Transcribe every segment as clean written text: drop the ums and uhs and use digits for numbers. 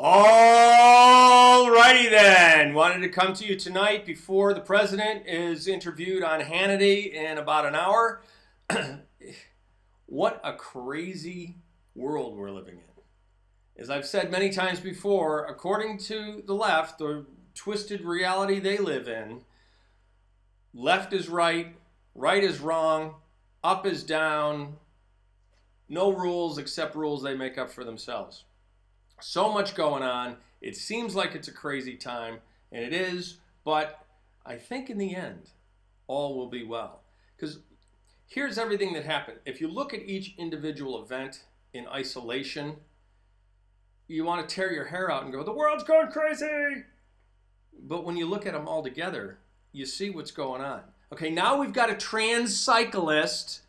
Alrighty then. Wanted to come to you tonight before the president is interviewed on Hannity in about an hour. What a crazy world we're living in. As I've said many times before, according to the left, the twisted reality they live in, left is right, right is wrong, up is down, no rules except rules they make up for themselves. So much going on. It seems like it's a crazy time, and it is, but I think in the end, all will be well. Because here's everything that happened. If you look at each individual event in isolation, you want to tear your hair out and go, the world's going crazy. But when you look at them all together, you see what's going on. Okay, now we've got a trans cyclist,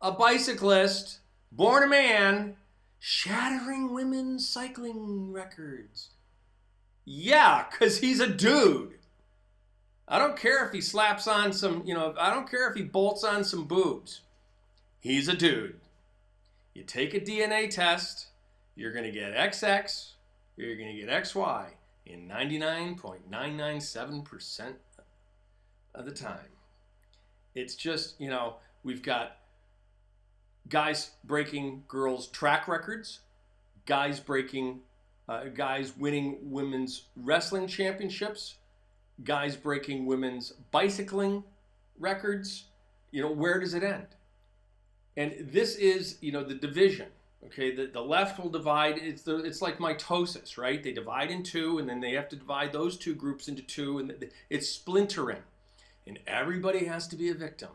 a bicyclist, born a man, shattering women's cycling records. Yeah, because he's a dude. I don't care if he slaps on some, I don't care if he bolts on some boobs. He's a dude. You take a DNA test, you're going to get XX, you're going to get XY in 99.997% of the time. It's just, we've got guys breaking girls' track records, guys winning women's wrestling championships, guys breaking women's bicycling records. Where does it end? And this is, the division. Okay, the left will divide. It's like mitosis, right? They divide in two, and then they have to divide those two groups into two, and it's splintering. And everybody has to be a victim.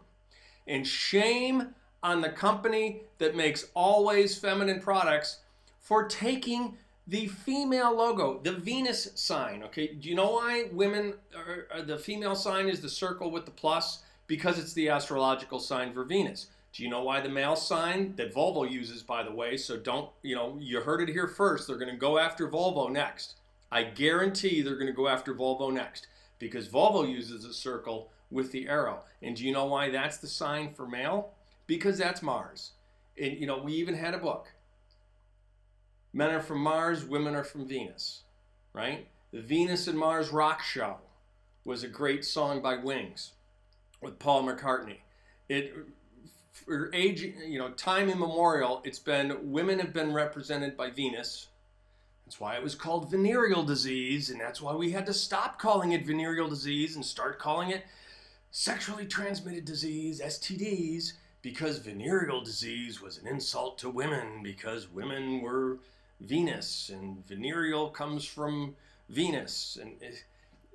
And shame on the company that makes always feminine products for taking the female logo, the Venus sign. Okay, do you know why the female sign is the circle with the plus? Because it's the astrological sign for Venus. Do you know why the male sign that Volvo uses, by the way, so don't, you heard it here first, they're going to go after Volvo next. I guarantee they're going to go after Volvo next because Volvo uses a circle with the arrow. And do you know why that's the sign for male? Because that's Mars. And, we even had a book. Men are from Mars, women are from Venus, right? The Venus and Mars Rock Show was a great song by Wings with Paul McCartney. For time immemorial, women have been represented by Venus. That's why it was called venereal disease, and that's why we had to stop calling it venereal disease and start calling it sexually transmitted disease, STDs, because venereal disease was an insult to women because women were Venus, and venereal comes from Venus. And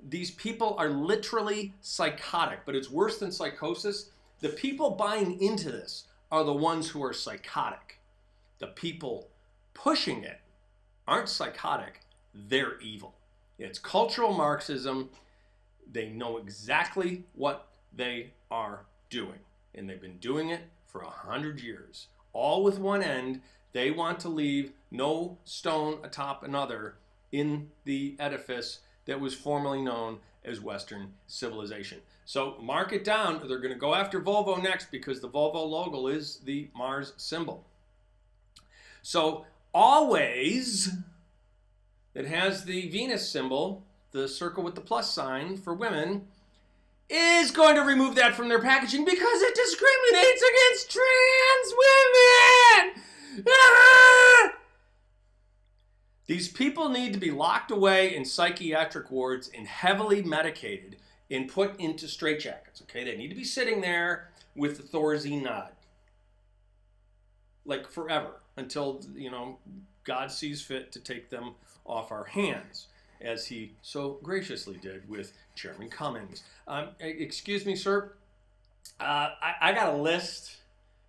these people are literally psychotic, but it's worse than psychosis. The people buying into this are the ones who are psychotic. The people pushing it aren't psychotic, they're evil. It's cultural Marxism. They know exactly what they are doing, and they've been doing it for 100 years. All with one end, they want to leave no stone atop another in the edifice that was formerly known as Western civilization. So mark it down, they're going to go after Volvo next because the Volvo logo is the Mars symbol. So always, that has the Venus symbol, the circle with the plus sign for women, is going to remove that from their packaging because it discriminates against trans women. Ah! These people need to be locked away in psychiatric wards and heavily medicated and put into straitjackets. Okay, they need to be sitting there with the Thorazine nod, like forever, until God sees fit to take them off our hands, as he so graciously did with Chairman Cummings. Excuse me, sir. I got a list.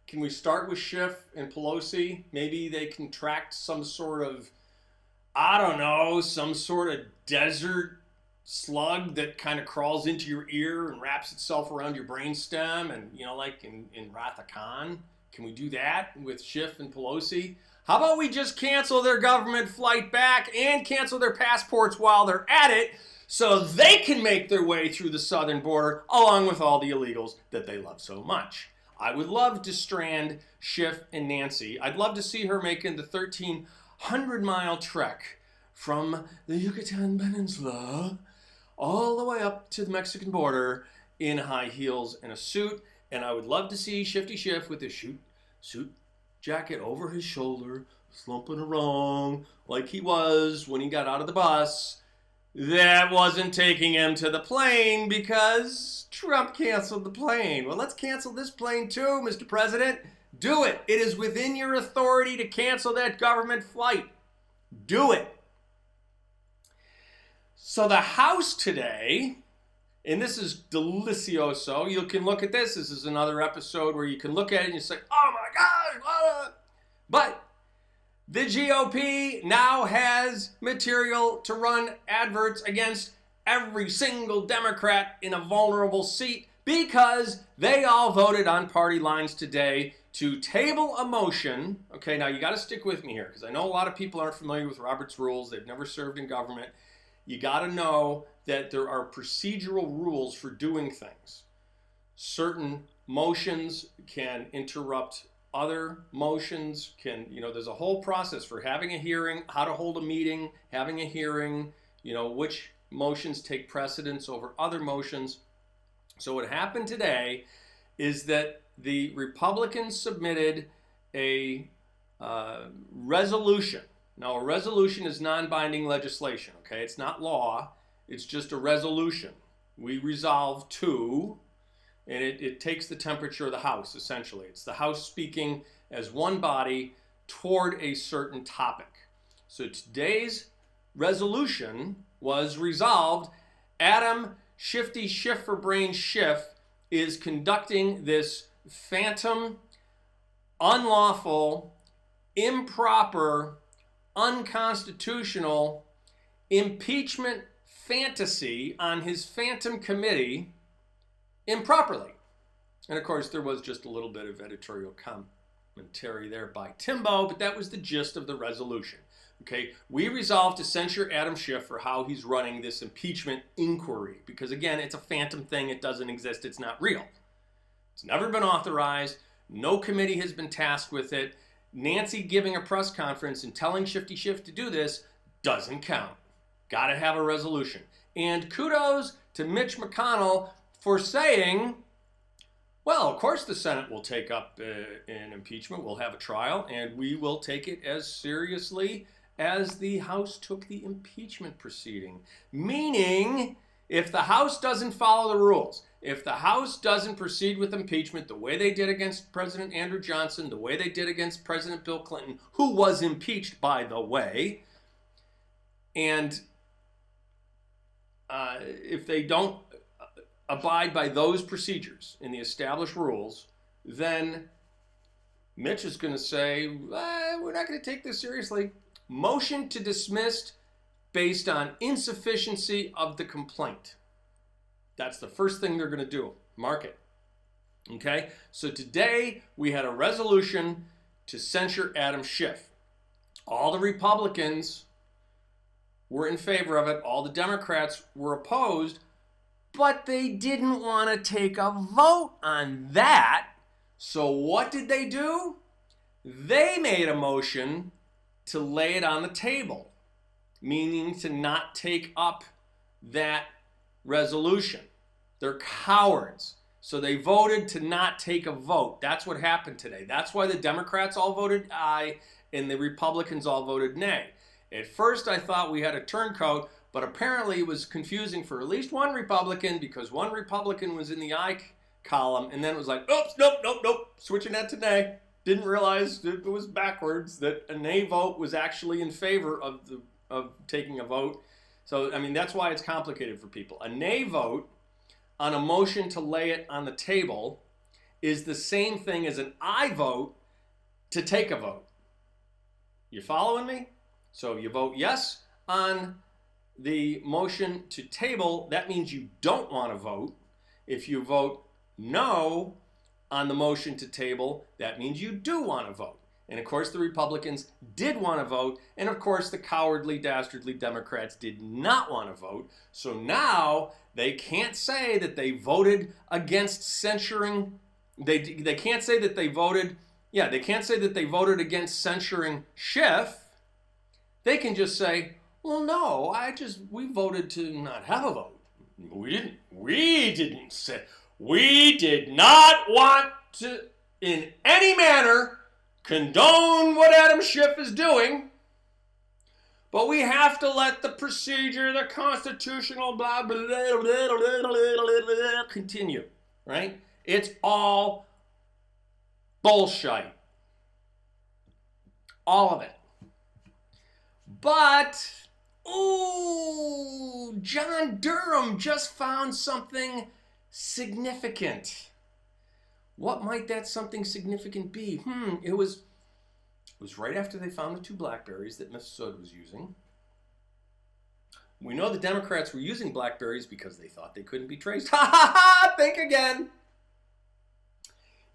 Can we start with Schiff and Pelosi? Maybe they contract some sort of, some sort of desert slug that kind of crawls into your ear and wraps itself around your brainstem, and like in Wrath of Khan. Can we do that with Schiff and Pelosi? How about we just cancel their government flight back and cancel their passports while they're at it so they can make their way through the southern border along with all the illegals that they love so much? I would love to strand Schiff and Nancy. I'd love to see her making the 1,300-mile trek from the Yucatan Peninsula all the way up to the Mexican border in high heels and a suit. And I would love to see Shifty Schiff with his suit jacket over his shoulder, slumping around like he was when he got out of the bus. That wasn't taking him to the plane because Trump canceled the plane. Well, let's cancel this plane too, Mr. President. Do it. It is within your authority to cancel that government flight. Do it. So the House today, and this is delicioso. You can look at this. This is another episode where you can look at it and you say, oh my gosh. But the GOP now has material to run adverts against every single Democrat in a vulnerable seat because they all voted on party lines today to table a motion. Okay, now you got to stick with me here because I know a lot of people aren't familiar with Robert's rules. They've never served in government. You got to know that there are procedural rules for doing things. Certain motions can interrupt other motions, there's a whole process for having a hearing, how to hold a meeting, having a hearing, which motions take precedence over other motions. So what happened today is that the Republicans submitted a resolution. Now, a resolution is non-binding legislation, okay? It's not law. It's just a resolution. We resolve to, and it takes the temperature of the House, essentially. It's the House speaking as one body toward a certain topic. So today's resolution was resolved. Adam Shifty Schiff for Brain Schiff is conducting this phantom, unlawful, improper, unconstitutional impeachment fantasy on his phantom committee improperly. And of course, there was just a little bit of editorial commentary there by Timbo, but that was the gist of the resolution. Okay, we resolved to censure Adam Schiff for how he's running this impeachment inquiry. Because again, it's a phantom thing. It doesn't exist. It's not real. It's never been authorized. No committee has been tasked with it. Nancy giving a press conference and telling Shifty Schiff to do this doesn't count. Got to have a resolution. And kudos to Mitch McConnell for saying, well, of course the Senate will take up an impeachment. We'll have a trial, and we will take it as seriously as the House took the impeachment proceeding. Meaning, if the House doesn't follow the rules, if the House doesn't proceed with impeachment the way they did against President Andrew Johnson, the way they did against President Bill Clinton, who was impeached, by the way, and if they don't abide by those procedures in the established rules, then Mitch is going to say, we're not going to take this seriously. Motion to dismiss based on insufficiency of the complaint. That's the first thing they're going to do. Mark it. Okay? So today we had a resolution to censure Adam Schiff. All the Republicans were in favor of it. All the Democrats were opposed. But they didn't want to take a vote on that. So what did they do? They made a motion to lay it on the table, meaning to not take up that resolution. They're cowards. So they voted to not take a vote. That's what happened today. That's why the Democrats all voted aye and the Republicans all voted nay. At first I thought we had a turncoat, but apparently it was confusing for at least one Republican because one Republican was in the aye column and then it was like, oops, nope, switching that to nay. Didn't realize it was backwards, that a nay vote was actually in favor of taking a vote. So, I mean, that's why it's complicated for people. A nay vote on a motion to lay it on the table is the same thing as an aye vote to take a vote. You following me? So you vote yes on the motion to table, that means you don't want to vote. If you vote no on the motion to table, that means you do want to vote. And of course the Republicans did want to vote, and of course the cowardly, dastardly Democrats did not want to vote. So now they can't say that they voted against censuring, they can't say that they voted, they can't say that they voted against censuring Schiff. They can just say, Well, no, we voted to not have a vote. We did not want to, in any manner, condone what Adam Schiff is doing, but we have to let the procedure, the constitutional blah, blah, blah, blah, blah, blah, continue, right? It's all bullshit. All of it. But, ooh, John Durham just found something significant. What might that something significant be? It was right after they found the 2 BlackBerries that Mifsud was using. We know the Democrats were using BlackBerries because they thought they couldn't be traced. Ha ha ha! Think again.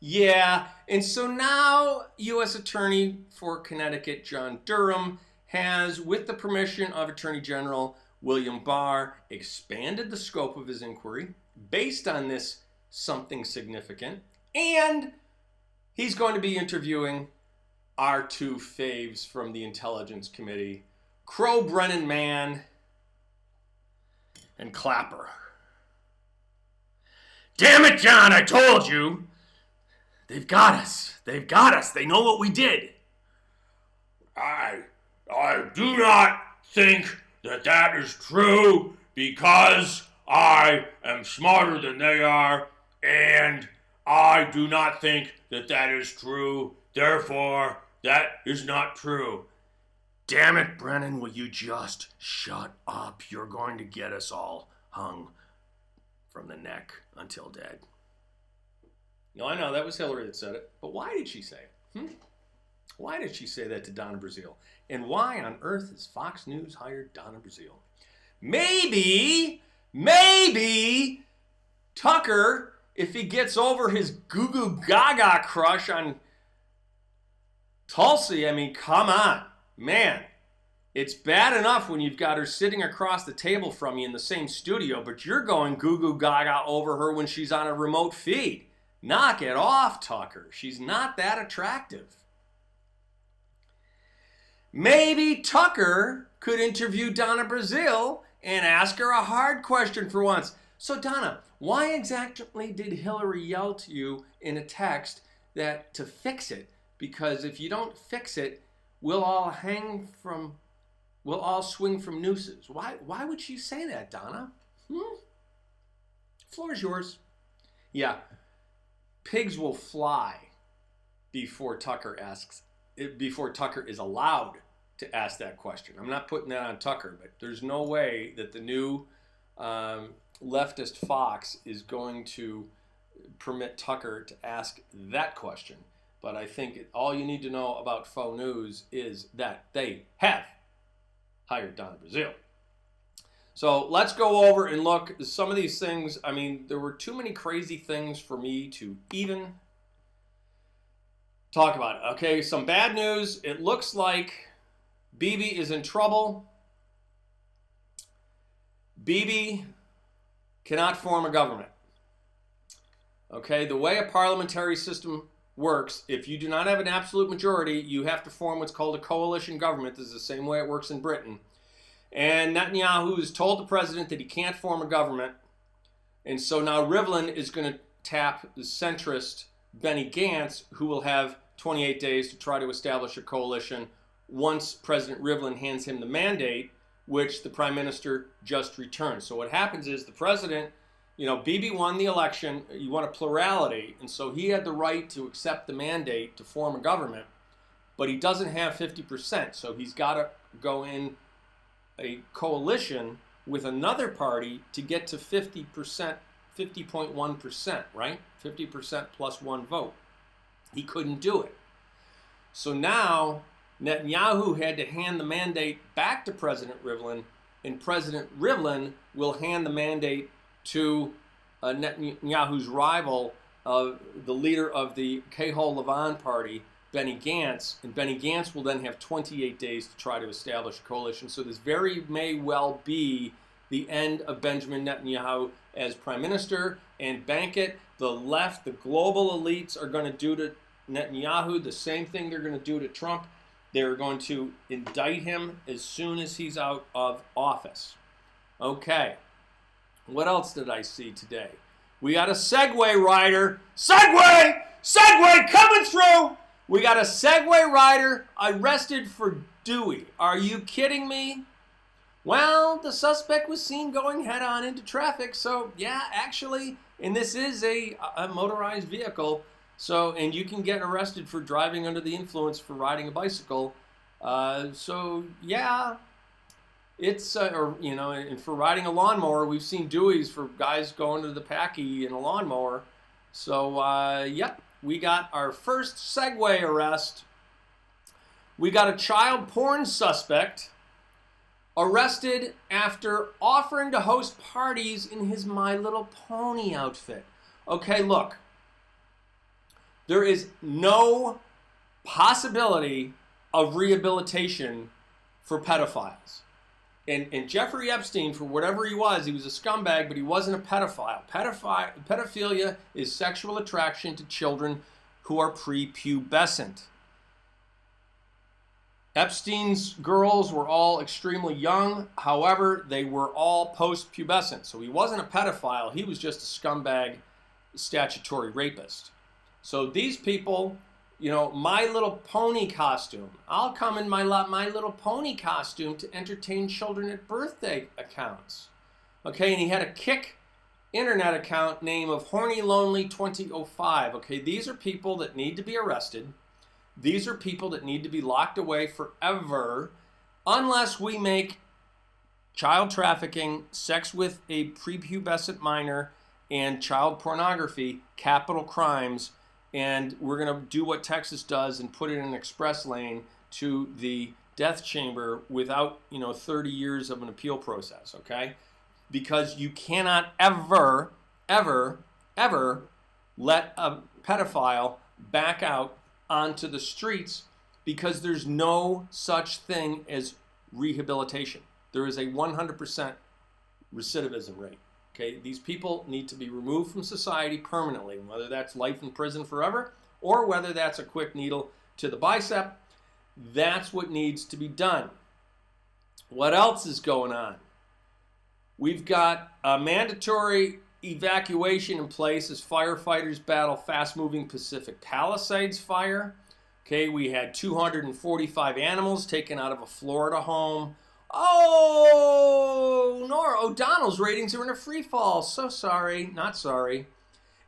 Yeah, and so now U.S. Attorney for Connecticut John Durham has, with the permission of Attorney General William Barr, expanded the scope of his inquiry based on this something significant, and he's going to be interviewing our 2 faves from the Intelligence Committee, Crow Brennan Mann and Clapper. Damn it, John, I told you. They've got us. They've got us. They know what we did. I do not think that is true because I am smarter than they are, and I do not think that is true. Therefore, that is not true. Damn it, Brennan, will you just shut up? You're going to get us all hung from the neck until dead. No, I know, that was Hillary that said it. But why did she say it? Why did she say that to Donna Brazile? And why on earth has Fox News hired Donna Brazile? Maybe Tucker, if he gets over his goo goo gaga crush on Tulsi, I mean, come on. Man, it's bad enough when you've got her sitting across the table from you in the same studio, but you're going goo goo gaga over her when she's on a remote feed. Knock it off, Tucker. She's not that attractive. Maybe Tucker could interview Donna Brazile and ask her a hard question for once. So, Donna, why exactly did Hillary yell to you in a text that to fix it? Because if you don't fix it, we'll all swing from nooses. Why would she say that, Donna? Floor's yours. Yeah. Pigs will fly before Tucker is allowed to ask that question. I'm not putting that on Tucker, but there's no way that the new leftist Fox is going to permit Tucker to ask that question. But I think all you need to know about faux news is that they have hired Donna Brazile. So let's go over and look at some of these things. I mean, there were too many crazy things for me to even talk about it. Okay, some bad news. It looks like Bibi is in trouble. Bibi cannot form a government. Okay, the way a parliamentary system works, if you do not have an absolute majority, you have to form what's called a coalition government. This is the same way it works in Britain. And Netanyahu has told the president that he can't form a government. And so now Rivlin is going to tap the centrist Benny Gantz, who will have 28 days to try to establish a coalition once President Rivlin hands him the mandate, which the prime minister just returned. So what happens is the president, Bibi won the election. He won a plurality. And so he had the right to accept the mandate to form a government. But he doesn't have 50%. So he's got to go in a coalition with another party to get to 50%, 50.1%, right? 50% plus one vote. He couldn't do it. So now Netanyahu had to hand the mandate back to President Rivlin, and President Rivlin will hand the mandate to Netanyahu's rival, the leader of the Kehol Lavan party, Benny Gantz, and Benny Gantz will then have 28 days to try to establish a coalition. So this very may well be the end of Benjamin Netanyahu as prime minister. And bank it, the left, the global elites are going to do to Netanyahu the same thing they're going to do to Trump. They're going to indict him as soon as he's out of office. Okay. What else did I see today? We got a Segway rider. Segway! Segway coming through! We got a Segway rider arrested for Dewey. Are you kidding me? Well, the suspect was seen going head-on into traffic, so yeah, actually, and this is a motorized vehicle, so, and you can get arrested for driving under the influence for riding a bicycle. So yeah, it's, and for riding a lawnmower, we've seen Deweys for guys going to the Packy in a lawnmower. So, yep, we got our first Segway arrest. We got a child porn suspect arrested after offering to host parties in his My Little Pony outfit. Okay, look. There is no possibility of rehabilitation for pedophiles. And Jeffrey Epstein, for whatever he was a scumbag, but he wasn't a pedophile. Pedophilia is sexual attraction to children who are prepubescent. Epstein's girls were all extremely young. However, they were all post-pubescent. So he wasn't a pedophile. He was just a scumbag statutory rapist. So these people, My Little Pony costume. I'll come in my Little Pony costume to entertain children at birthday accounts. Okay, and he had a Kick internet account name of Horny Lonely 2005. Okay, these are people that need to be arrested. These are people that need to be locked away forever unless we make child trafficking, sex with a prepubescent minor, and child pornography capital crimes. And we're going to do what Texas does and put it in an express lane to the death chamber without, 30 years of an appeal process, okay? Because you cannot ever, ever, ever let a pedophile back out onto the streets because there's no such thing as rehabilitation. There is a 100% recidivism rate. Okay, these people need to be removed from society permanently, whether that's life in prison forever or whether that's a quick needle to the bicep. That's what needs to be done. What else is going on? We've got a mandatory evacuation in place as firefighters battle fast-moving Pacific Palisades fire. Okay, we had 245 animals taken out of a Florida home. Oh, Nora O'Donnell's ratings are in a free fall. So sorry, not sorry.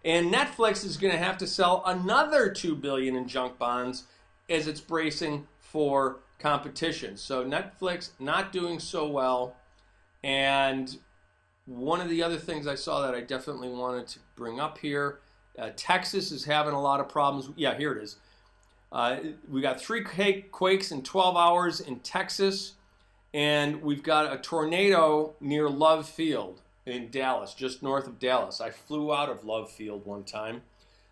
And Netflix is going to have to sell another $2 billion in junk bonds as it's bracing for competition. So Netflix not doing so well. And one of the other things I saw that I definitely wanted to bring up here, Texas is having a lot of problems. Yeah, here it is. We got 3 quakes in 12 hours in Texas. And we've got a tornado near Love Field in Dallas, just north of Dallas. I flew out of Love Field one time.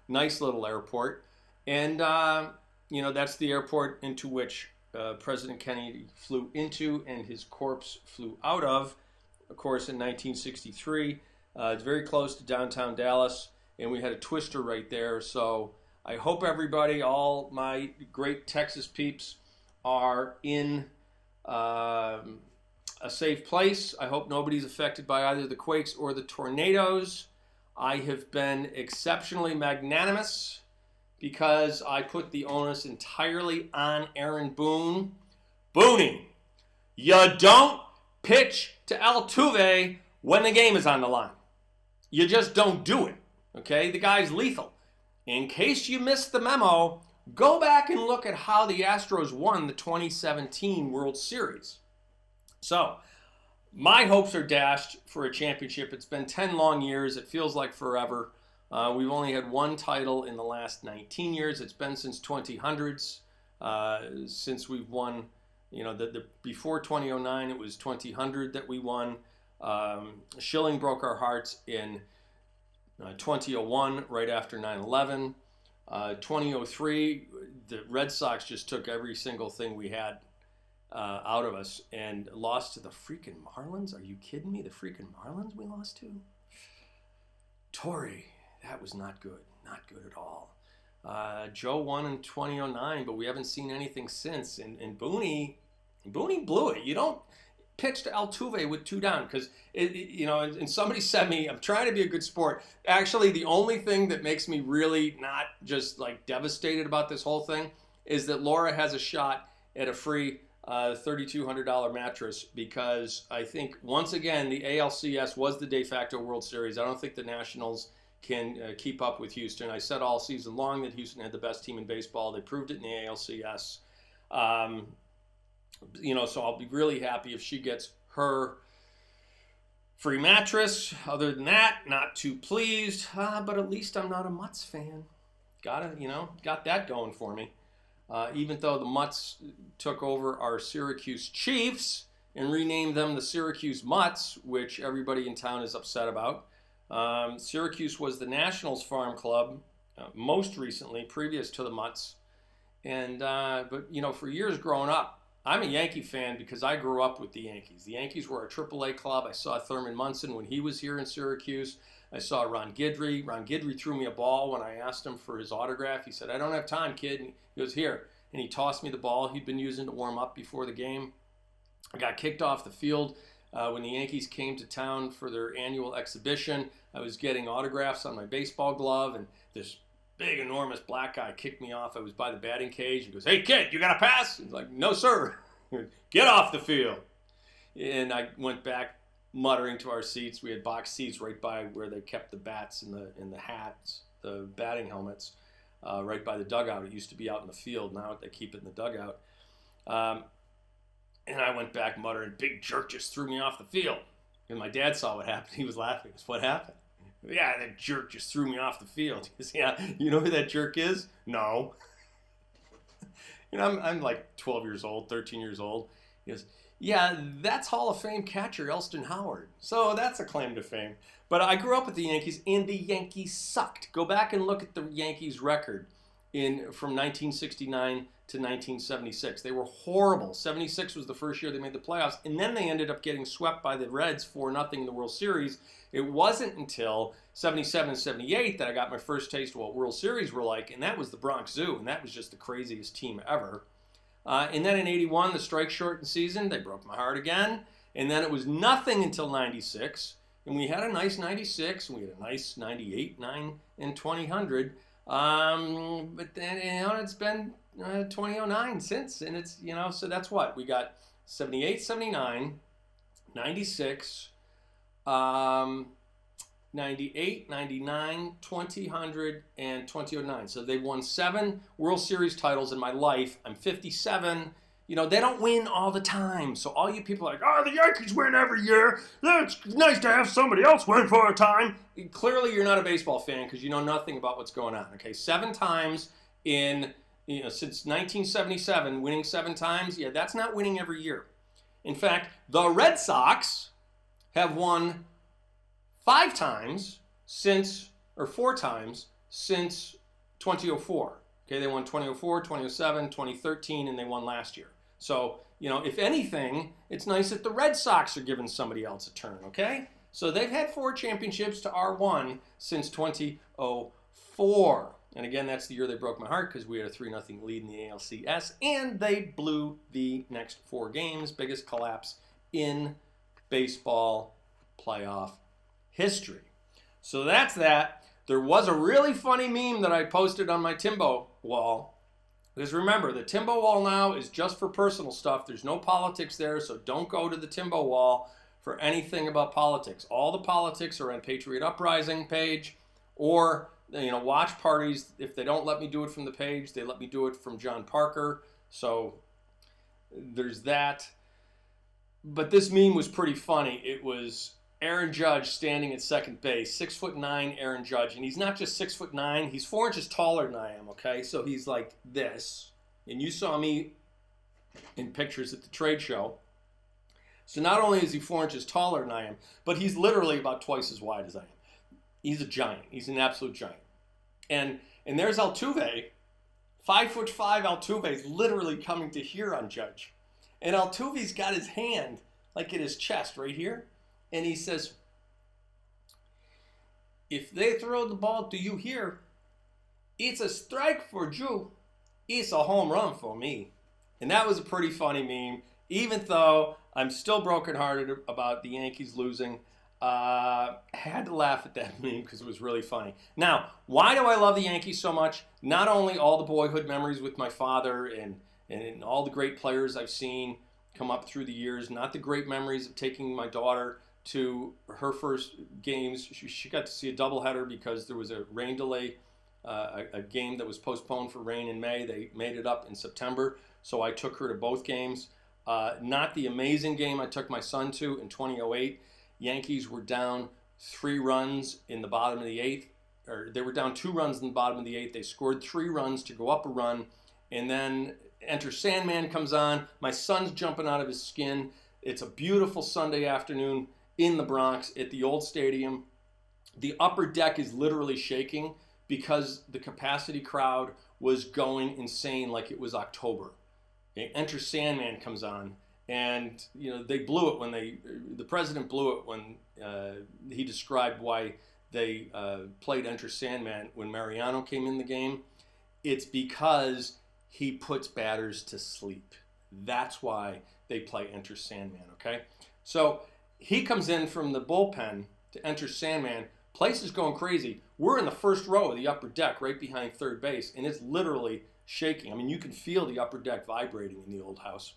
Nice little airport. And, that's the airport into which President Kennedy flew into and his corpse flew out of course, in 1963. It's very close to downtown Dallas. And we had a twister right there. So I hope everybody, all my great Texas peeps, are in a safe place. I hope nobody's affected by either the quakes or the tornadoes. I have been exceptionally magnanimous because I put the onus entirely on Aaron Boone. Booney, you don't pitch to Altuve when the game is on the line. You just don't do it, okay? The guy's lethal. In case you missed the memo, go back and look at how the Astros won the 2017 World Series. So, my hopes are dashed for a championship. It's been 10 long years. It feels like forever. We've only had one title in the last 19 years. It's been since 2000s, since we've won. Before 2009, it was 2000 that we won. Schilling broke our hearts in 2001, right after 9/11. 2003, the Red Sox just took every single thing we had out of us and lost to the freaking Marlins. Are you kidding me? The freaking Marlins we lost to? Torrey, that was not good. Not good at all. Joe won in 2009, but we haven't seen anything since. And Booney blew it. You don't pitch to Altuve with 2 down because, and somebody said me, I'm trying to be a good sport. Actually, the only thing that makes me really not just like devastated about this whole thing is that Laura has a shot at a free $3,200 mattress, because I think, once again, the ALCS was the de facto World Series. I don't think the Nationals can keep up with Houston. I said all season long that Houston had the best team in baseball. They proved it in the ALCS. So I'll be really happy if she gets her free mattress. Other than that, not too pleased. But at least I'm not a Mutts fan. Got that going for me. Even though the Mutts took over our Syracuse Chiefs and renamed them the Syracuse Mutts, which everybody in town is upset about. Syracuse was the Nationals farm club most recently, previous to the Mutts. But for years growing up, I'm a Yankee fan because I grew up with the Yankees. The Yankees were our AAA club. I saw Thurman Munson when he was here in Syracuse. I saw Ron Guidry. Ron Guidry threw me a ball when I asked him for his autograph. He said, "I don't have time, kid." And he goes, "Here." And he tossed me the ball he'd been using to warm up before the game. I got kicked off the field when the Yankees came to town for their annual exhibition. I was getting autographs on my baseball glove, and this big, enormous black guy kicked me off. I was by the batting cage. He goes, "Hey, kid, you got a pass?" He's like, "No, sir." "Get off the field." And I went back muttering to our seats. We had box seats right by where they kept the bats and the hats, the batting helmets, right by the dugout. It used to be out in the field. Now they keep it in the dugout. And I went back muttering, "Big jerk just threw me off the field." And my dad saw what happened. He was laughing. He goes, "What happened?" "Yeah, that jerk just threw me off the field." He goes, "Yeah, you know who that jerk is?" "No." I'm like 12 years old, 13 years old. He goes, "Yeah, that's Hall of Fame catcher Elston Howard." So that's a claim to fame. But I grew up with the Yankees, and the Yankees sucked. Go back and look at the Yankees record from 1969 to 1976. They were horrible. 76 was the first year they made the playoffs, and then they ended up getting swept by the Reds 4-0 in the World Series. It wasn't until 77 and 78 that I got my first taste of what World Series were like, and that was the Bronx Zoo, and that was just the craziest team ever. And then in 81, the strike-shortened season, they broke my heart again, and then it was nothing until 96, and we had a nice 96, and we had a nice 98, 9, and 2000. But then, it's been 2009 since, and it's, so that's what we got: 78, 79, 96, 98, 99, 2000, and 2009. So they've won 7 World Series titles in my life. I'm 57. They don't win all the time. So all you people are like, "Oh, the Yankees win every year. It's nice to have somebody else win for a time." Clearly, you're not a baseball fan because you know nothing about what's going on. Okay, 7 times since 1977, winning 7 times. Yeah, that's not winning every year. In fact, the Red Sox have won 4 times since 2004. Okay, they won 2004, 2007, 2013, and they won last year. So, if anything, it's nice that the Red Sox are giving somebody else a turn, okay? So they've had 4 championships to our 1 since 2004. And again, that's the year they broke my heart because we had a 3-0 lead in the ALCS, and they blew the next 4 games. Biggest collapse in baseball playoff history. So that's that. There was a really funny meme that I posted on my Timbo wall. Because remember, the Timbo wall now is just for personal stuff. There's no politics there, so don't go to the Timbo wall for anything about politics. All the politics are on Patriot Uprising page, or watch parties. If they don't let me do it from the page, they let me do it from John Parker. So there's that. But this meme was pretty funny. It was Aaron Judge standing at second base, 6'9" Aaron Judge, and he's not just 6'9", he's 4 inches taller than I am, okay? So he's like this, and you saw me in pictures at the trade show. So not only is he 4 inches taller than I am, but he's literally about twice as wide as I am. He's a giant. He's an absolute giant. And there's Altuve, 5'5" Altuve is literally coming to here on Judge. And Altuve's got his hand like at his chest right here. And he says, "If they throw the ball, do you hear? It's a strike for Drew. It's a home run for me. And that was a pretty funny meme, even though I'm still brokenhearted about the Yankees losing. I had to laugh at that meme because it was really funny. Now, why do I love the Yankees so much? Not only all the boyhood memories with my father and all the great players I've seen come up through the years, not the great memories of taking my daughter to her first games. She got to see a doubleheader because there was a rain delay, a game that was postponed for rain in May. They made it up in September, so I took her to both games. Not the amazing game I took my son to in 2008. Yankees were down 3 runs in the bottom of the 8th, or they were down 2 runs in the bottom of the 8th. They scored 3 runs to go up a run, and then Enter Sandman comes on. My son's jumping out of his skin. It's a beautiful Sunday afternoon in the Bronx at the old stadium. The upper deck is literally shaking because the capacity crowd was going insane like it was October. Enter Sandman comes on, and they blew it when the president blew it when he described why they played Enter Sandman when Mariano came in the game. It's because he puts batters to sleep. That's why they play Enter Sandman, okay? So he comes in from the bullpen to Enter Sandman. Place is going crazy. We're in the first row of the upper deck right behind third base, and it's literally shaking. I mean, you can feel the upper deck vibrating in the old house.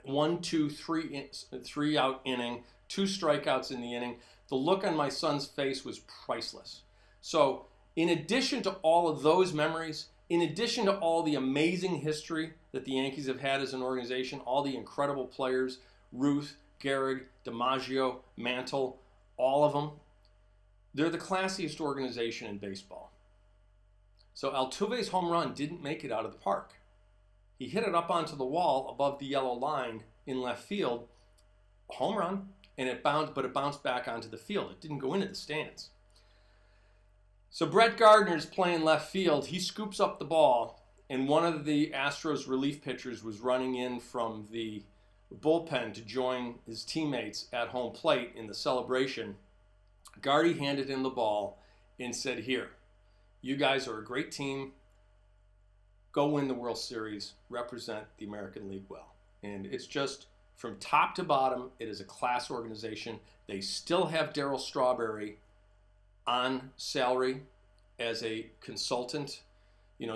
1, 2, 3 out inning, 2 strikeouts in the inning. The look on my son's face was priceless. So in addition to all of those memories, in addition to all the amazing history that the Yankees have had as an organization, all the incredible players, Ruth, Gehrig, DiMaggio, Mantle, all of them, they're the classiest organization in baseball. So Altuve's home run didn't make it out of the park. He hit it up onto the wall above the yellow line in left field, home run, and it bounced back onto the field. It didn't go into the stands. So Brett Gardner's playing left field. He scoops up the ball, and one of the Astros relief pitchers was running in from the bullpen to join his teammates at home plate in the celebration. Gardy handed him the ball and said, "Here, you guys are a great team. Go win the World Series, represent the American League well." And it's just from top to bottom, it is a class organization. They still have Darryl Strawberry on salary as a consultant.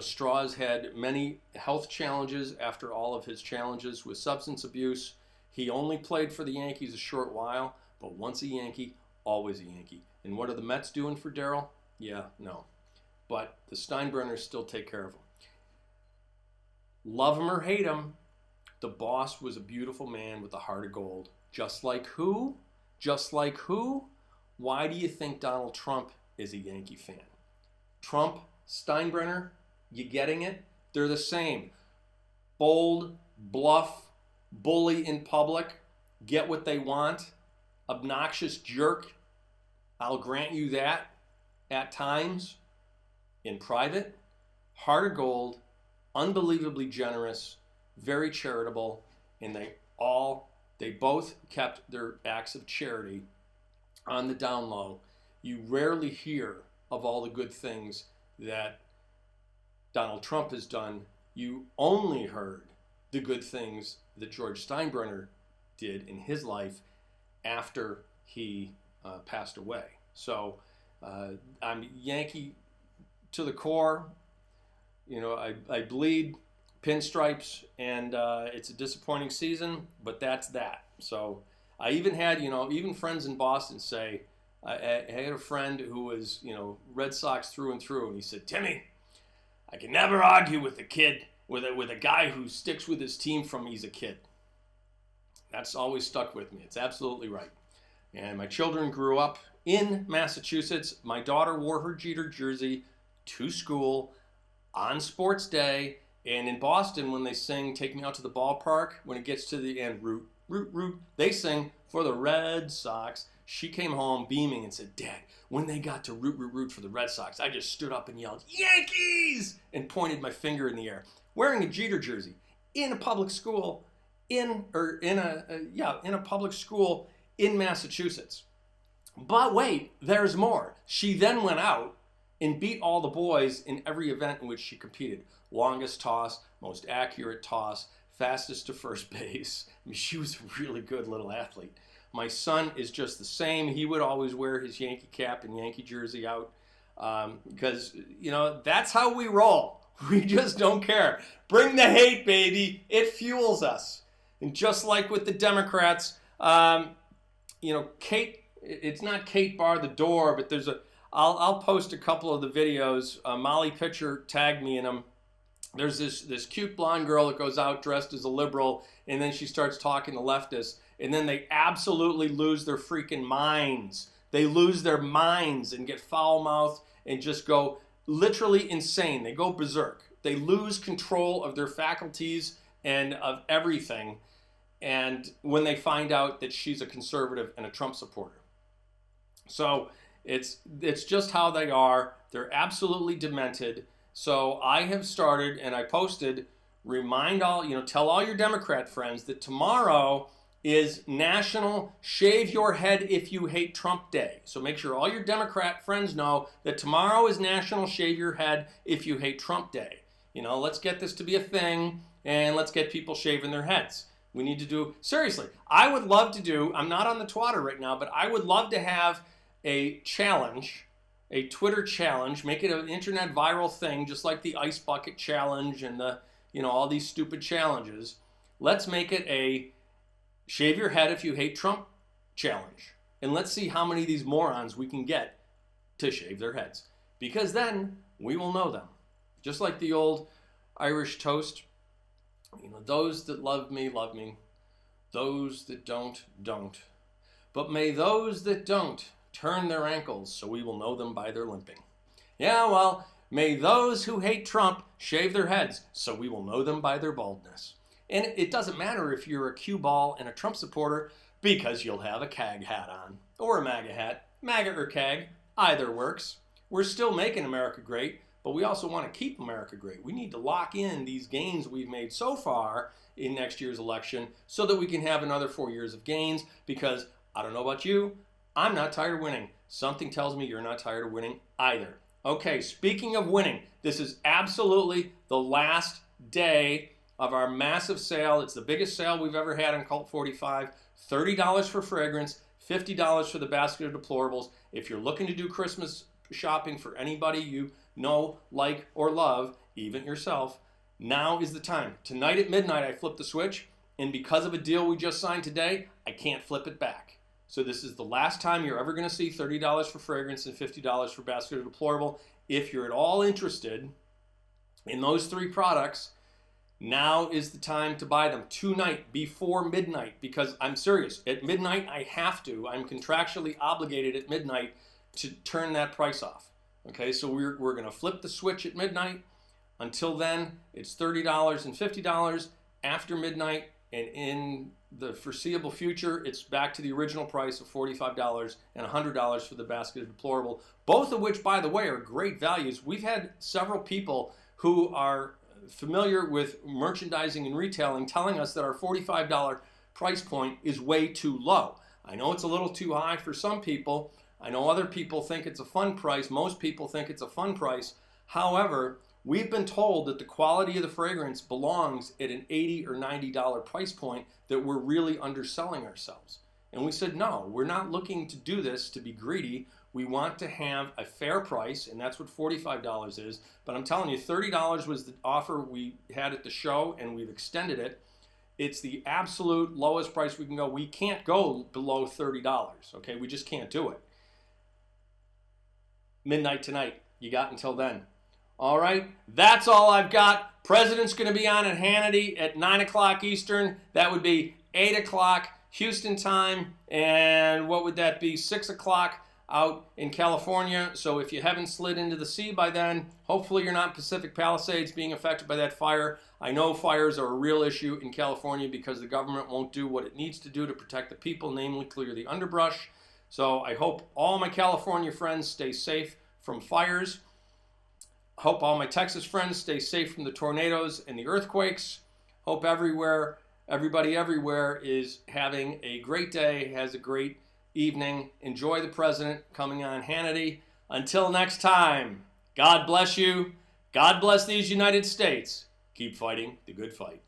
Straw's had many health challenges after all of his challenges with substance abuse. He only played for the Yankees a short while, but once a Yankee, always a Yankee. And what are the Mets doing for Darryl? Yeah, no. But the Steinbrenners still take care of him. Love him or hate him, the boss was a beautiful man with a heart of gold. Just like who? Just like who? Why do you think Donald Trump is a Yankee fan? Trump, Steinbrenner, you getting it? They're the same. Bold, bluff, bully in public, get what they want, obnoxious jerk. I'll grant you that at times. In private, heart of gold, unbelievably generous, very charitable, and they both kept their acts of charity on the down low. You rarely hear of all the good things that Donald Trump has done. You only heard the good things that George Steinbrenner did in his life after he passed away. So I'm Yankee to the core. I bleed pinstripes, and it's a disappointing season, but that's that. So I even had, even friends in Boston say, I had a friend who was, Red Sox through and through, and he said, "Timmy, I can never argue with a kid, with a guy who sticks with his team from he's a kid." That's always stuck with me. It's absolutely right. And my children grew up in Massachusetts. My daughter wore her Jeter jersey to school on sports day. And in Boston, when they sing "Take Me Out to the Ballpark," when it gets to the end, root, root, root, they sing for the Red Sox. She came home beaming and said, "Dad, when they got to root, root, root for the Red Sox, I just stood up and yelled, 'Yankees!' and pointed my finger in the air." Wearing a Jeter jersey in a public school in a public school in Massachusetts. But wait, there's more. She then went out and beat all the boys in every event in which she competed. Longest toss, most accurate toss, fastest to first base. I mean, she was a really good little athlete. My son is just the same. He would always wear his Yankee cap and Yankee jersey out because, you know, that's how we roll. We just don't care. Bring the hate, baby. It fuels us. And just like with the Democrats, you know, Kate, it's not Kate Bar the Door, but there's I'll post a couple of the videos. Molly Pitcher tagged me in them. There's this cute blonde girl that goes out dressed as a liberal, and then she starts talking to leftists, and then they absolutely lose their freaking minds. They lose their minds and get foul-mouthed and just go literally insane. They go berserk. They lose control of their faculties and of everything, and when they find out that she's a conservative and a Trump supporter. So it's just how they are. They're absolutely demented. So I have started, and I posted, remind all, you know, tell all your Democrat friends that tomorrow is National Shave Your Head If You Hate Trump Day. So make sure all your Democrat friends know that tomorrow is National Shave Your Head If You Hate Trump Day. You know, let's get this to be a thing, and let's get people shaving their heads. We need to do, seriously, I would love to do, I'm not on the Twitter right now, but I would love to have a challenge, a Twitter challenge, make it an internet viral thing, just like the ice bucket challenge and the, you know, all these stupid challenges. Let's make it a shave your head if you hate Trump challenge. And let's see how many of these morons we can get to shave their heads. Because then we will know them. Just like the old Irish toast, you know, those that love me, love me. Those that don't, don't. But may those that don't turn their ankles so we will know them by their limping. Yeah, well, may those who hate Trump shave their heads so we will know them by their baldness. And it doesn't matter if you're a cue ball and a Trump supporter because you'll have a CAG hat on or a MAGA hat. MAGA or CAG, either works. We're still making America great, but we also want to keep America great. We need to lock in these gains we've made so far in next year's election so that we can have another 4 years of gains because I don't know about you, I'm not tired of winning. Something tells me you're not tired of winning either. Okay, speaking of winning, this is absolutely the last day of our massive sale. It's the biggest sale we've ever had on Cult 45. $30 for fragrance, $50 for the basket of deplorables. If you're looking to do Christmas shopping for anybody you know, like, or love, even yourself, now is the time. Tonight at midnight, I flip the switch, and because of a deal we just signed today, I can't flip it back. So this is the last time you're ever going to see $30 for fragrance and $50 for basket of deplorable. If you're at all interested in those three products, now is the time to buy them tonight before midnight, because I'm serious. At midnight, I have to. I'm contractually obligated at midnight to turn that price off. Okay, so we're going to flip the switch at midnight. Until then, it's $30 and $50 after midnight, and in the foreseeable future, it's back to the original price of $45 and $100 for the basket of deplorable, both of which, by the way, are great values. We've had several people who are familiar with merchandising and retailing telling us that our $45 price point is way too low. I know it's a little too high for some people. I know other people think it's a fun price. Most people think it's a fun price. However, we've been told that the quality of the fragrance belongs at an $80 or $90 price point, that we're really underselling ourselves. And we said, no, we're not looking to do this to be greedy. We want to have a fair price, and that's what $45 is. But I'm telling you, $30 was the offer we had at the show, and we've extended it. It's the absolute lowest price we can go. We can't go below $30, okay? We just can't do it. Midnight tonight. You got until then. All right, that's all I've got. President's going to be on at Hannity at 9 o'clock Eastern. That would be 8 o'clock Houston time. And what would that be? 6 o'clock out in California. So if you haven't slid into the sea by then, hopefully you're not in Pacific Palisades being affected by that fire. I know fires are a real issue in California because the government won't do what it needs to do to protect the people, namely clear the underbrush. So I hope all my California friends stay safe from fires. Hope all my Texas friends stay safe from the tornadoes and the earthquakes. Hope everybody everywhere is having a great day, has a great evening. Enjoy the president coming on Hannity. Until next time, God bless you. God bless these United States. Keep fighting the good fight.